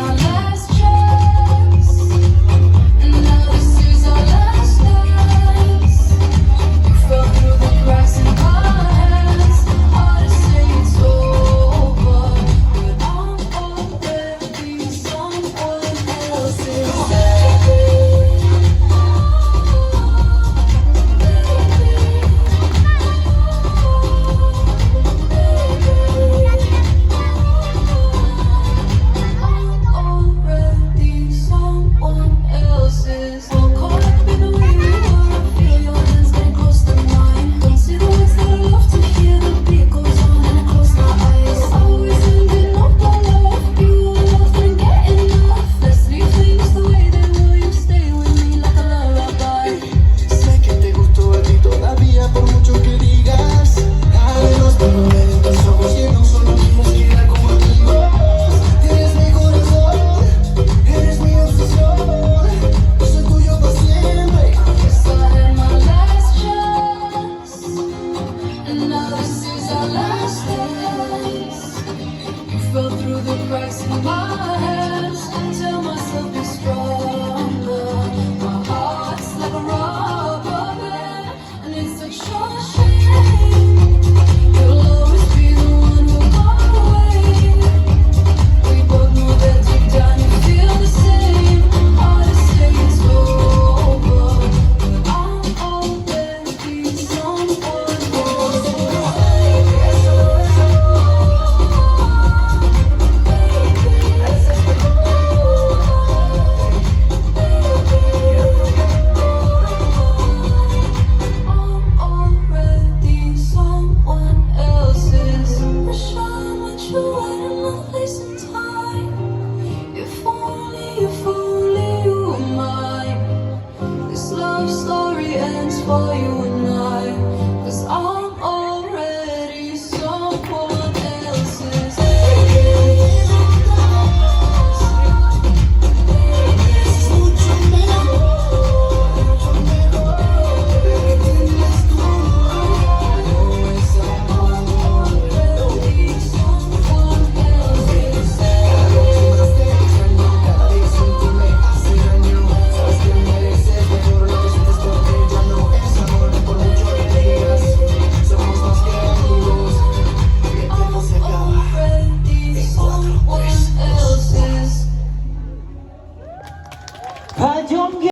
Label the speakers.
Speaker 1: my last chance, and now this is our last dance. You fell through the cracks in my hands. Hard to say it's over, but I'm already someone else's baby. Already someone else's. All caught up in the way we were. I feel your hands getting close to mine. Don't see the words that I love to hear. The beat goes on and I close my eyes. Always ending up our love. You love and get enough. Let's leave things the way they were. You stay with me like a lullaby.
Speaker 2: Sé que te gustó a ti todavía por mucho que digas. Háblanos por no ver en tus ojos que no son los mismos que era como amigos. Eres mi corazón, eres mi obsesión. Yo soy tuyo para siempre.
Speaker 1: Guess I had my last chance, and now this is our last dance. You fell through the cracks in my hands. Tell myself be stronger. My heart's like a rubber band, and it's such a shame. You'll always be the one who'll go away. We both know that deep down you feel the same. Hard to say it's over, but I'm already someone else's I'm already someone else's. Wish I met you at another place and time. If only you were mine. This love story ends for you